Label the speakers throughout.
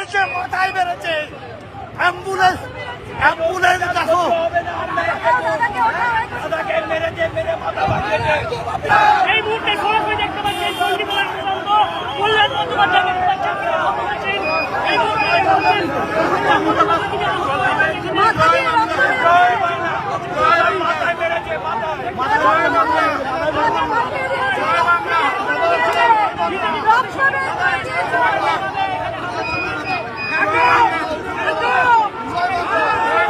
Speaker 1: মেরেছে, মাথায় মেরেছে। অ্যাম্বুলেন্স অ্যাম্বুলেন্স দেখো।
Speaker 2: এই মুহূর্তে সরাসরি দেখতে পাচ্ছেন চণ্ডীপুরের প্রসঙ্গ কল্যাণ বন্দ্যোপাধ্যায় দেখতে পাচ্ছেন এই মুহূর্তে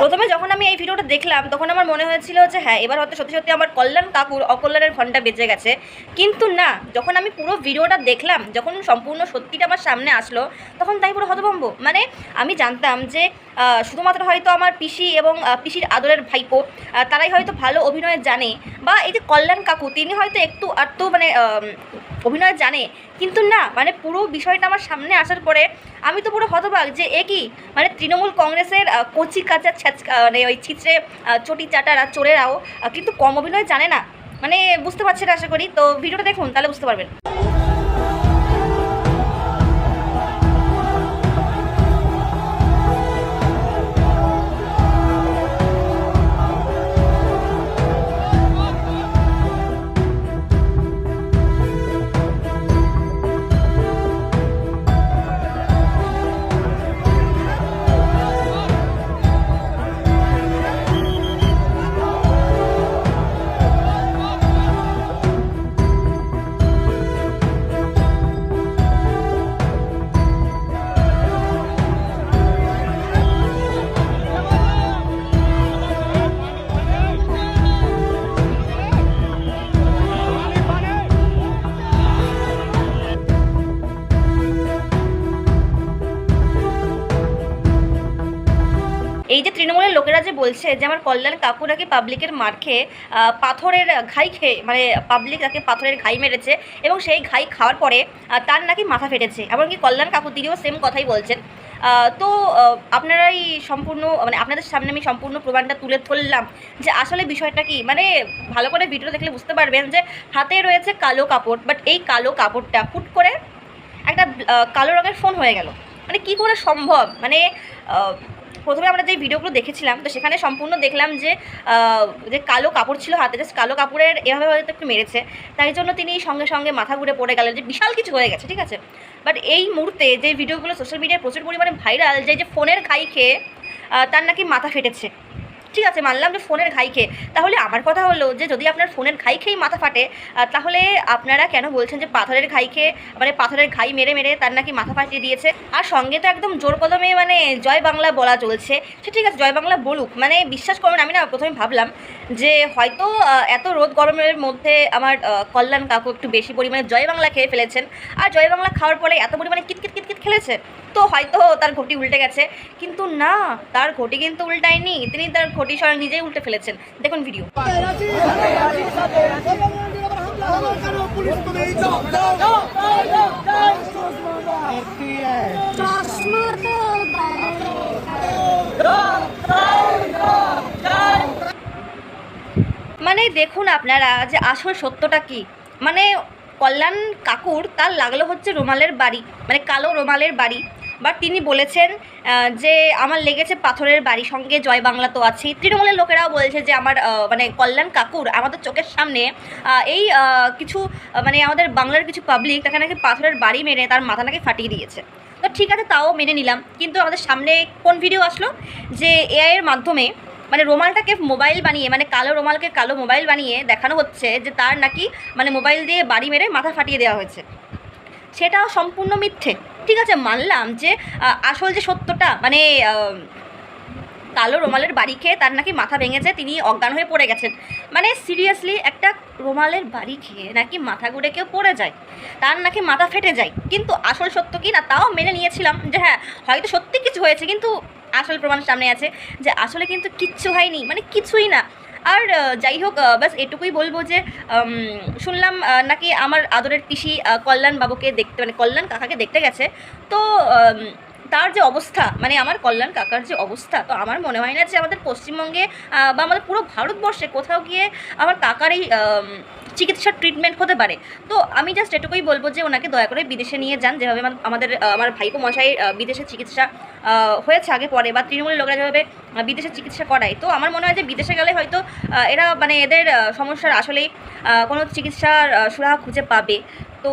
Speaker 3: প্রথমে যখন আমি এই ভিডিওটা দেখলাম তখন আমার মনে হয়েছিল যে হ্যাঁ এবার হয়তো সত্যি সত্যি আমার কল্যাণ কাকুর অকল্যাণের ঘন্টা বেজে গেছে, কিন্তু না, যখন আমি পুরো ভিডিওটা দেখলাম, যখন সম্পূর্ণ সত্যিটা আমার সামনে আসলো তখন তাই পুরো হতভম্ব। মানে আমি জানতাম যে শুধুমাত্র হয়তো আমার পিসি এবং পিসির আদরের ভাইপো তারাই হয়তো ভালো অভিনয় জানে, বা এই যে কল্যাণ কাকু তিনি হয়তো একটু আধটু মানে অভিনয় জানে, কিন্তু না, মানে পুরো বিষয়টা আমার সামনে আসার পরে আমি তো পুরো হতবাক যে এ কি, মানে তৃণমূল কংগ্রেসের কচি কাঁচা মানে ওই ছিচড়ে চটি চাটারা চোরেরাও কিন্তু কম অভিনয় জানে না। মানে বুঝতে পারছেন আশা করি, তো ভিডিওটা দেখুন তাহলে বুঝতে পারবেন। এই যে তৃণমূলের লোকেরা যে বলছে যে আমার কল্যাণ কাকু নাকি পাবলিকের মার খেয়ে পাথরের ঘাই খেয়ে, মানে পাবলিক তাকে পাথরের ঘাই মেরেছে এবং সেই ঘাই খাওয়ার পরে তার নাকি মাথা ফেটেছে, এমনকি কল্যাণ কাকু তিনিও সেম কথাই বলছেন। তো আপনারাই সম্পূর্ণ মানে আপনাদের সামনে আমি সম্পূর্ণ প্রমাণটা তুলে ধরলাম যে আসলে বিষয়টা কি। মানে ভালো করে ভিডিও দেখলে বুঝতে পারবেন যে হাতে রয়েছে কালো কাপড়, বাট এই কালো কাপড়টা হুট করে একটা কালো রঙের ফোন হয়ে গেল। মানে কি করে সম্ভব? মানে প্রথমে আমরা যে ভিডিওগুলো দেখেছিলাম তো সেখানে সম্পূর্ণ দেখলাম যে যে কালো কাপড় ছিল হাতে, জাস্ট কালো কাপড়ের এভাবে হয়তো একটু মেরেছে, তাই জন্য তিনি সঙ্গে সঙ্গে মাথা ঘুরে পড়ে গেলেন, যে বিশাল কিছু হয়ে গেছে, ঠিক আছে। বাট এই মুহূর্তে যে ভিডিওগুলো সোশ্যাল মিডিয়ায় প্রচুর পরিমাণে ভাইরাল, যে ফোনের ঘাই খেয়ে তার নাকি মাথা ফেটেছে, ঠিক আছে, মানলাম যে ফোনের ঘাই খেয়ে। তাহলে আমার কথা হলো যে যদি আপনার ফোনের ঘাই খেয়েই মাথা ফাটে, তাহলে আপনারা কেন বলছেন যে পাথরের ঘাই খেয়ে, মানে পাথরের ঘাই মেরে মেরে তার নাকি মাথা ফাটিয়ে দিয়েছে? আর সঙ্গে তো একদম জোর কদমে মানে জয় বাংলা বলা চলছে। সে ঠিক আছে, জয় বাংলা বলুক, মানে বিশ্বাস করুন আমি না প্রথমে ভাবলাম যে হয়তো এত রোদ গরমের মধ্যে আমার কল্যাণ কাকু একটু বেশি পরিমাণে জয় বাংলা খেয়ে ফেলেছেন, আর জয় বাংলা খাওয়ার পরে এত পরিমাণে কিতকিত কিতকিত খেলেছে, তো হয়তো তার ঘটি উল্টে গেছে। কিন্তু না, তার ঘটি কিন্তু উল্টায়নি, তিনি তার ঘটি সরাসরি নিজেই উল্টে ফেলেছেন। দেখুন ভিডিও। মানে দেখুন আপনারা যে আসল সত্যটা কি। মানে কল্যাণ কাকুর তার লাগলো হচ্ছে রুমালের বাড়ি, মানে কালো রুমালের বাড়ি, বা তিনি বলেছেন যে আমার লেগেছে পাথরের বাড়ি, সঙ্গে জয় বাংলা তো আছেই। তৃণমূলের লোকেরাও বলছে যে আমার মানে কল্যাণ কাকুর আমাদের চোখের সামনে এই কিছু মানে আমাদের বাংলার কিছু পাবলিক তাকে নাকি পাথরের বাড়ি মেরে তার মাথা নাকি ফাটিয়ে দিয়েছে। তো ঠিক আছে, তাও মেনে নিলাম, কিন্তু আমাদের সামনে কোন ভিডিও আসলো যে এআইয়ের মাধ্যমে মানে রুমালটাকে মোবাইল বানিয়ে, মানে কালো রুমালকে কালো মোবাইল বানিয়ে দেখানো হচ্ছে যে তার নাকি মানে মোবাইল দিয়ে বাড়ি মেরে মাথা ফাটিয়ে দেওয়া হয়েছে। সেটাও সম্পূর্ণ মিথ্যে, ঠিক আছে, মানলাম যে আসল যে সত্যটা মানে কালো রুমালের বাড়ি খেয়ে তার নাকি মাথা ভেঙেছে, তিনি অজ্ঞান হয়ে পড়ে গেছেন। মানে সিরিয়াসলি একটা রুমালের বাড়ি খেয়ে নাকি মাথা ঘুরে কেউ পড়ে যায়, তার নাকি মাথা ফেটে যায়, কিন্তু আসল সত্য কি না তাও মেনে নিয়েছিলাম যে হ্যাঁ হয়তো সত্যি কিছু হয়েছে, কিন্তু আসল প্রমাণ সামনে আছে যে আসলে কিন্তু কিচ্ছু হয়নি, মানে কিছুই না। আর যাই হোক, বাস এটুকুই বলবো যে শুনলাম নাকি আমার আদরের পিসি কল্যাণ বাবুকে দেখতে, মানে কল্যাণ কাকাকে দেখতে গেছে, তো তার যে অবস্থা, মানে আমার কল্যাণ কাকার যে অবস্থা, তো আমার মনে হয় না যে আমাদের পশ্চিমবঙ্গে বা আমাদের পুরো ভারতবর্ষে কোথাও গিয়ে আমার কাকার এই চিকিৎসার ট্রিটমেন্ট হতে পারে। তো আমি জাস্ট এটুকুই বলবো যে ওনাকে দয়া করে বিদেশে নিয়ে যান, যেভাবে আমার ভাইপো মশাই বিদেশে চিকিৎসা হয়েছে আগে পরে, বা তৃণমূলের লোকেরা যেভাবে বিদেশে চিকিৎসা করায়। তো আমার মনে হয় যে বিদেশে গেলে হয়তো এরা মানে এদের সমস্যার আসলেই কোনো চিকিৎসার সুরাহা খুঁজে পাবে। তো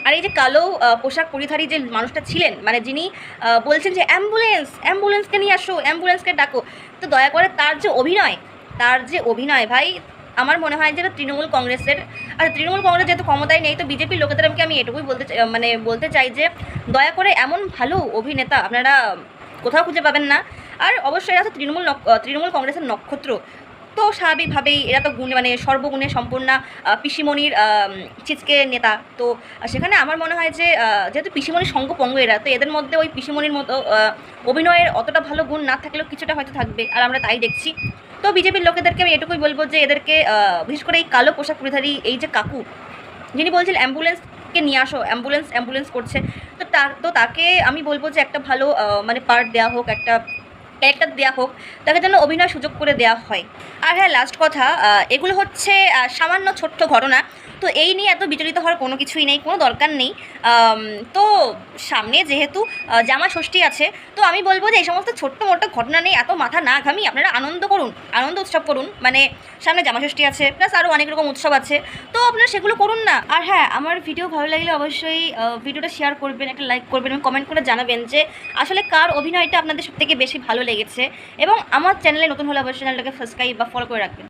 Speaker 3: আর এই যে কালো পোশাক পরিধারী যে মানুষটা ছিলেন, মানে যিনি বলছেন যে অ্যাম্বুলেন্সকে নিয়ে আসো, অ্যাম্বুলেন্সকে ডাকো, তো দয়া করে তার যে অভিনয় ভাই, আমার মনে হয় যে এটা তৃণমূল কংগ্রেসের। আর তৃণমূল কংগ্রেস যেহেতু ক্ষমতায় নেই, তো বিজেপির লোকেদেরকে আমি এটুকুই বলতে চাই যে দয়া করে এমন ভালো অভিনেতা আপনারা কোথাও খুঁজে পাবেন না। আর অবশ্যই এরা তো তৃণমূল কংগ্রেসের নক্ষত্র, তো স্বাভাবিকভাবেই এরা তো মানে সর্বগুণে সম্পূর্ণা পিসিমণির চিচকে নেতা। তো সেখানে আমার মনে হয় যে যেহেতু পিসিমণির সঙ্গপঙ্গ এরা, তো এদের মধ্যে ওই পিসিমণির মতো অভিনয়ের অতটা ভালো গুণ না থাকলেও কিছুটা হয়তো থাকবে, আর আমরা তাই দেখছি। তো বিজেপির লোকেদেরকে আমি এটুকুই বলবো যে এদেরকে বিশেষ করে এই কালো পোশাক পরিধারী এই যে কাকু, যিনি বলছেন অ্যাম্বুলেন্সকে নিয়ে আসো, অ্যাম্বুলেন্স করছে, তো তাকে আমি বলবো যে একটা ভালো মানে পার্ট দেওয়া হোক, একটা ক্যারেক্টার দেওয়া হোক, তাকে যেন অভিনয় সুযোগ করে দেওয়া হয়। আর হ্যাঁ, লাস্ট কথা, এগুলো হচ্ছে সামান্য ছোট্ট ঘটনা, তো এই নিয়ে এত বিচলিত হওয়ার কোনো কিছুই নেই, কোনো দরকার নেই। তো সামনে যেহেতু জামা ষষ্ঠী আছে, তো আমি বলবো যে এই সমস্ত ছোট্ট মোটো ঘটনা নেই এত মাথা না ঘামিয়ে আপনারা আনন্দ উৎসব করুন। মানে সামনে জামা ষষ্ঠী আছে, প্লাস আরও অনেক রকম উৎসব আছে, তো আপনারা সেগুলো করুন না। আর হ্যাঁ, আমার ভিডিও ভালো লাগলে অবশ্যই ভিডিওটা শেয়ার করবেন, একটা লাইক করবেন এবং কমেন্ট করে জানাবেন যে আসলে কার অভিনয়টা আপনাদের সবথেকে বেশি ভালো লেগেছে। এবং আমার চ্যানেলে নতুন হলে অবশ্যই চ্যানেলটাকে সাবস্ক্রাইব বা ফলো করে রাখবেন।